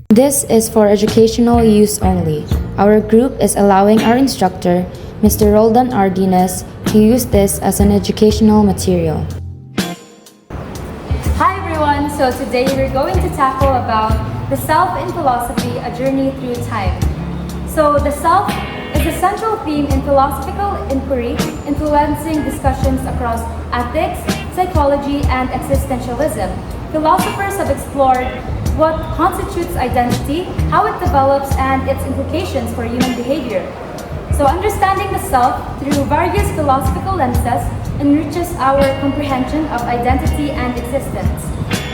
This is for educational use only. Our group is allowing our instructor, Mr. Roldan Ardinas, to use this as an educational material. Hi everyone! So today we're going to tackle about the self in philosophy, a journey through time. So the self is a central theme in philosophical inquiry, influencing discussions across ethics, psychology, and existentialism. Philosophers have explored what constitutes identity, how it develops, and its implications for human behavior. So understanding the self through various philosophical lenses enriches our comprehension of identity and existence.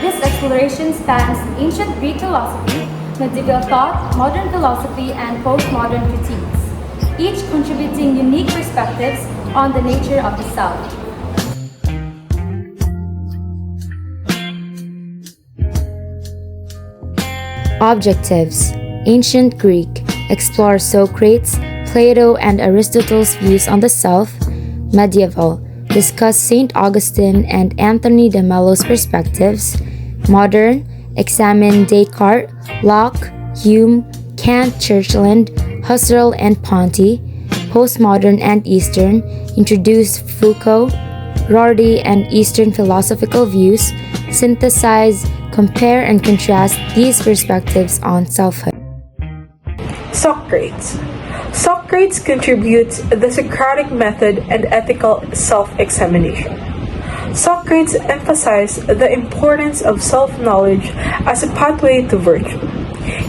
This exploration spans ancient Greek philosophy, medieval thought, modern philosophy, and postmodern critiques, each contributing unique perspectives on the nature of the self. Objectives. Ancient Greek explores Socrates, Plato, and Aristotle's views on the self. Medieval discuss St. Augustine and Anthony de Mello's perspectives. Modern examine Descartes, Locke, Hume, Kant, Churchland, Husserl, and Ponty. Postmodern and Eastern introduce Foucault, Rorty, and Eastern philosophical views. Synthesize, compare, and contrast these perspectives on selfhood. Socrates. Socrates contributes the Socratic method and ethical self-examination. Socrates emphasized the importance of self-knowledge as a pathway to virtue.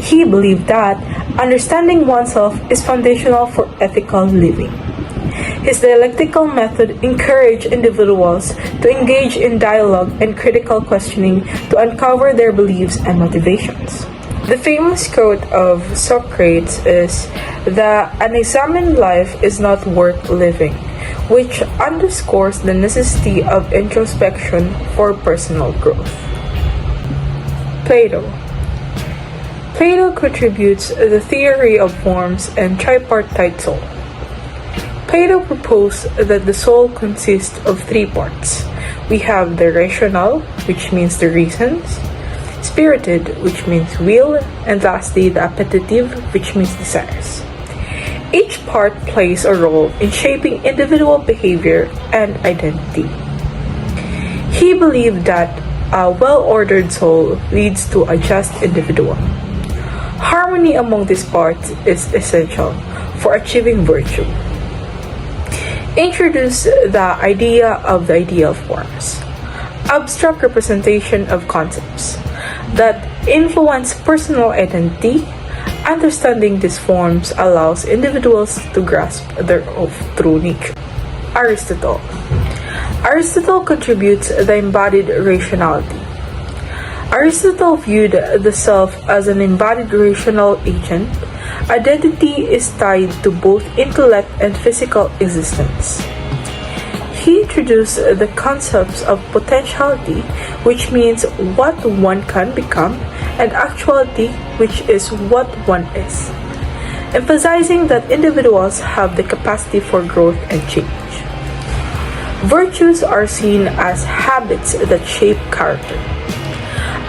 He believed that understanding oneself is foundational for ethical living. His dialectical method encouraged individuals to engage in dialogue and critical questioning to uncover their beliefs and motivations. The famous quote of Socrates is, "The unexamined life is not worth living," which underscores the necessity of introspection for personal growth. Plato. Plato contributes the theory of forms and tripartite soul. Plato proposed that the soul consists of three parts. We have the rational, which means the reasons, spirited, which means will, and lastly the appetitive, which means desires. Each part plays a role in shaping individual behavior and identity. He believed that a well-ordered soul leads to a just individual. Harmony among these parts is essential for achieving virtue. Introduce the idea of the ideal forms, abstract representation of concepts that influence personal identity. Understanding these forms allows individuals to grasp their true nature. Aristotle. Aristotle contributes the embodied rationality. Aristotle viewed the self as an embodied rational agent. Identity is tied to both intellect and physical existence. He introduced the concepts of potentiality, which means what one can become, and actuality, which is what one is, emphasizing that individuals have the capacity for growth and change. Virtues are seen as habits that shape character.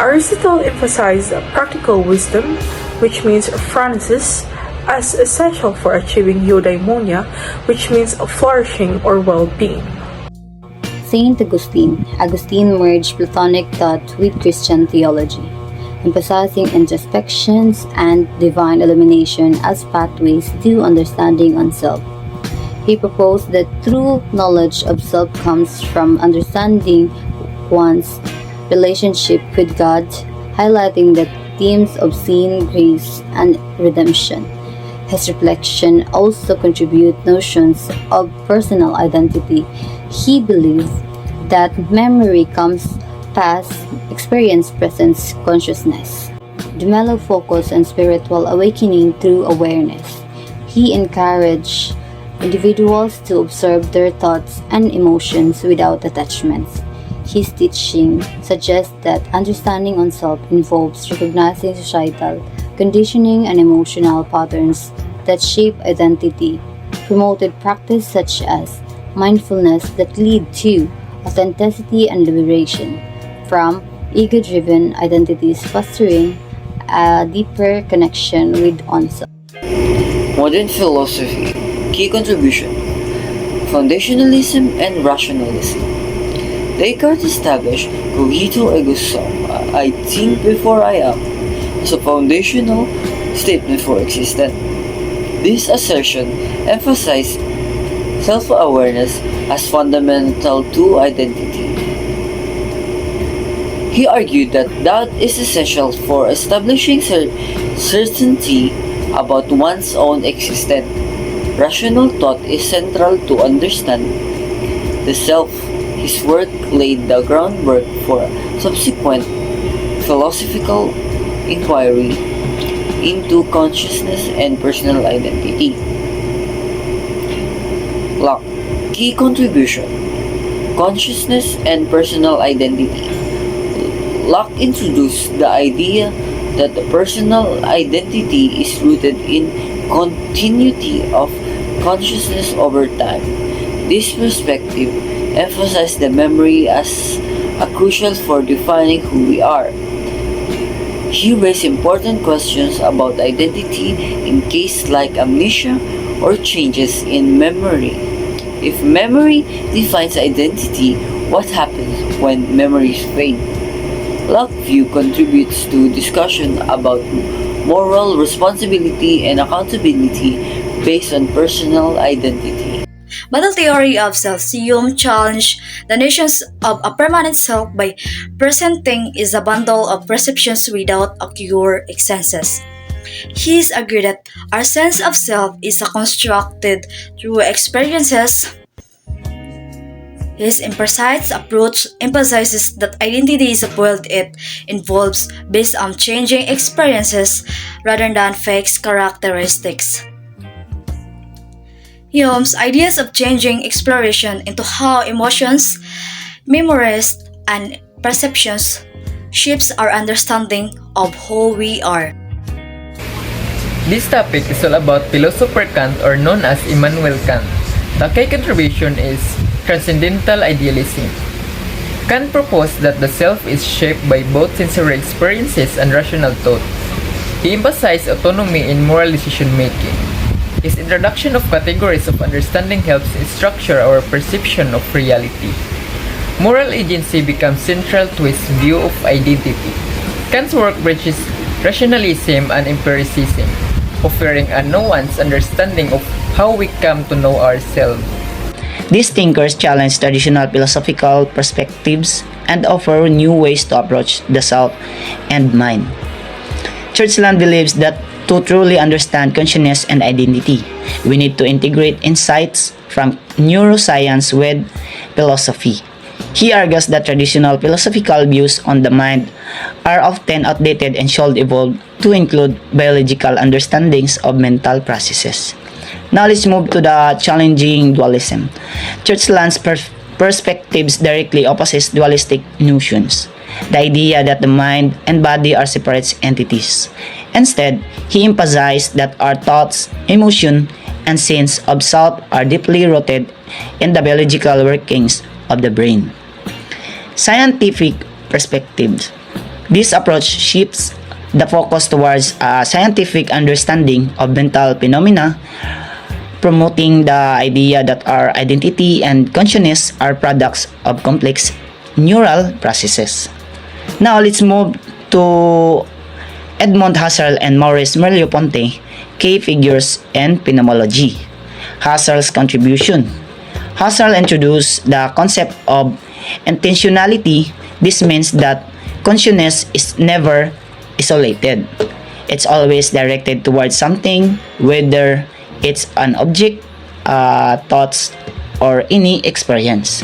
Aristotle emphasized practical wisdom, which means phronesis, as essential for achieving eudaimonia, which means flourishing or well-being. Saint Augustine. Augustine merged Platonic thought with Christian theology, emphasizing introspections and divine illumination as pathways to understanding oneself. He proposed that true knowledge of self comes from understanding one's relationship with God, highlighting the themes of sin, grace, and redemption. His reflection also contribute notions of personal identity. He believed that memory comes past, experience presents consciousness. De Mello focused on spiritual awakening through awareness. He encouraged individuals to observe their thoughts and emotions without attachments. His teaching suggests that understanding oneself involves recognizing societal conditioning and emotional patterns that shape identity, promoted practice such as mindfulness that lead to authenticity and liberation from ego-driven identities, fostering a deeper connection with oneself. Modern philosophy, key contribution, foundationalism and rationalism. Descartes established cogito ergo sum, I think before I am, as a foundational statement for existence. This assertion emphasized self-awareness as fundamental to identity. He argued that doubt is essential for establishing certainty about one's own existence. Rational thought is central to understand the self. His work laid the groundwork for subsequent philosophical inquiry into consciousness and personal identity. Locke, key contribution, consciousness and personal identity. Locke introduced the idea that the personal identity is rooted in continuity of consciousness over time. This perspective emphasized the memory as a crucial for defining who we are. He raised important questions about identity in cases like amnesia or changes in memory. If memory defines identity, what happens when memories fade? Locke's view contributes to discussion about moral responsibility and accountability based on personal identity. But the theory of self-Hume challenged the notions of a permanent self by presenting is a bundle of perceptions without a pure senses. He argued that our sense of self is constructed through experiences. His imprecise approach emphasizes that identity is a world it involves based on changing experiences rather than fixed characteristics. Hume's ideas of changing exploration into how emotions, memories, and perceptions shapes our understanding of who we are. This topic is all about philosopher Kant, or known as Immanuel Kant. The key contribution is transcendental idealism. Kant proposed that the self is shaped by both sensory experiences and rational thought. He emphasized autonomy in moral decision making. His introduction of categories of understanding helps structure our perception of reality. Moral agency becomes central to his view of identity. Kant's work bridges rationalism and empiricism, offering a nuanced understanding of how we come to know ourselves. These thinkers challenge traditional philosophical perspectives and offer new ways to approach the self and mind. Churchland believes that to truly understand consciousness and identity, we need to integrate insights from neuroscience with philosophy. He argues that traditional philosophical views on the mind are often outdated and should evolve to include biological understandings of mental processes. Now let's move to the challenging dualism. Churchland's perspectives directly opposes dualistic notions, the idea that the mind and body are separate entities. Instead, he emphasized that our thoughts, emotion, and sense of self are deeply rooted in the biological workings of the brain. Scientific perspectives. This approach shifts the focus towards a scientific understanding of mental phenomena, promoting the idea that our identity and consciousness are products of complex neural processes. Now let's move to Edmond Husserl and Maurice Merleau-Ponty, key figures in phenomenology. Husserl's contribution. Husserl introduced the concept of intentionality. This means that consciousness is never isolated. It's always directed towards something, whether it's an object, thoughts, or any experience.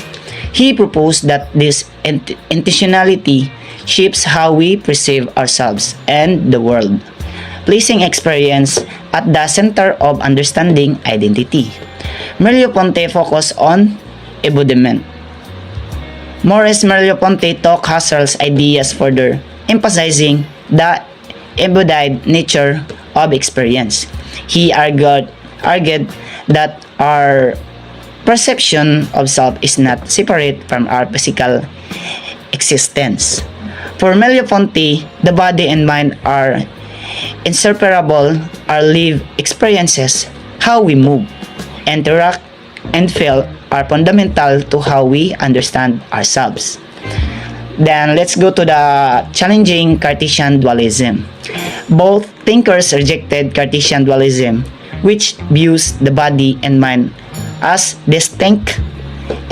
He proposed that this intentionality shapes how we perceive ourselves and the world, placing experience at the center of understanding identity. Merleau-Ponty focused on embodiment. Maurice Merleau-Ponty took Husserl's ideas further, emphasizing the embodied nature of experience. He argued that our perception of self is not separate from our physical existence. For Merleau-Ponty, the body and mind are inseparable. Our lived experiences, how we move, interact, and feel are fundamental to how we understand ourselves. Then let's go to the challenging Cartesian dualism. Both thinkers rejected Cartesian dualism, which views the body and mind as distinct.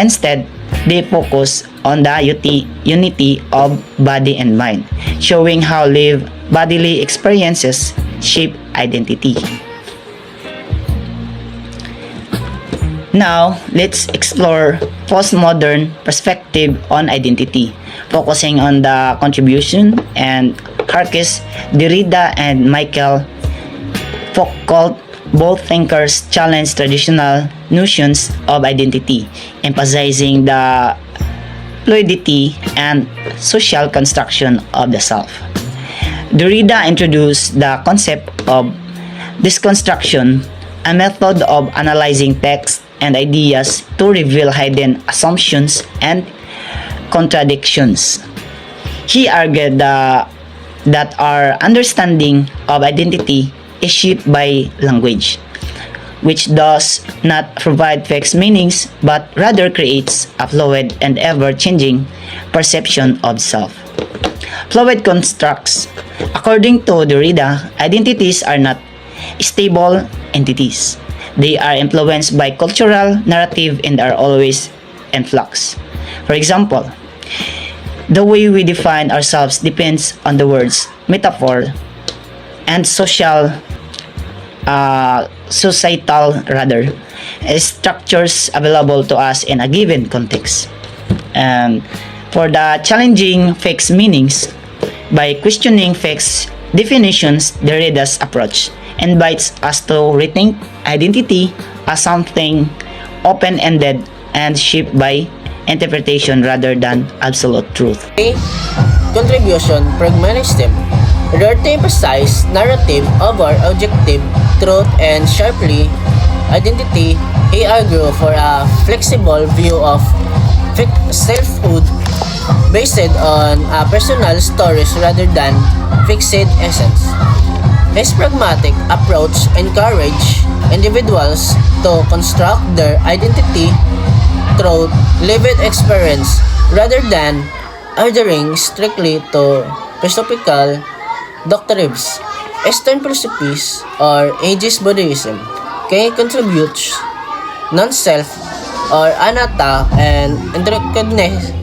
Instead, they focus on the unity of body and mind, showing how lived bodily experiences shape identity. Now, let's explore postmodern perspective on identity, focusing on the contribution and Marcus, Derrida, and Michael Foucault. Both thinkers challenge traditional notions of identity, emphasizing the fluidity and social construction of the self. Derrida introduced the concept of deconstruction, a method of analyzing text and ideas to reveal hidden assumptions and contradictions. He argued that our understanding of identity is shaped by language, which does not provide fixed meanings but rather creates a fluid and ever-changing perception of self. Fluid constructs. According to Derrida, identities are not stable entities. They are influenced by cultural narrative and are always in flux. For example, the way we define ourselves depends on the words, metaphor, and societal structures available to us in a given context. And for the challenging fixed meanings, by questioning fixed definitions, Derrida's approach invites us to rethink identity as something open-ended and shaped by interpretation rather than absolute truth. Contribution pragmatism. Rather to emphasize narrative over objective truth and sharply identity, he argued for a flexible view of selfhood based on personal stories rather than fixed essence. His pragmatic approach encourages individuals to construct their identity through lived experience rather than adhering strictly to philosophical doctrines. Eastern philosophies or ageist Buddhism can contribute non-self or anatta and interconnectedness.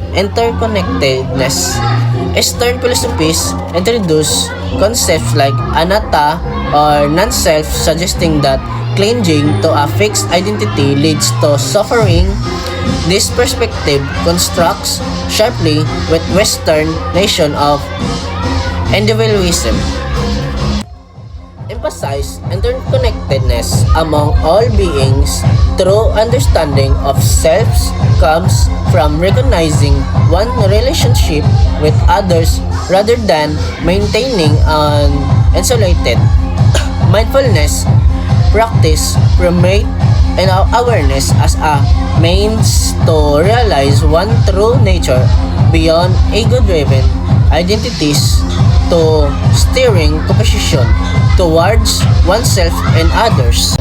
Eastern philosophies introduce concepts like anatta or non-self, suggesting that clinging to a fixed identity leads to suffering. This perspective constructs sharply with Western notion of individualism. Emphasize interconnectedness among all beings. True understanding of selves comes from recognizing one relationship with others rather than maintaining an isolated mindfulness practice promote and awareness as a means to realize one true nature beyond ego-driven identities to steering composition towards oneself and others.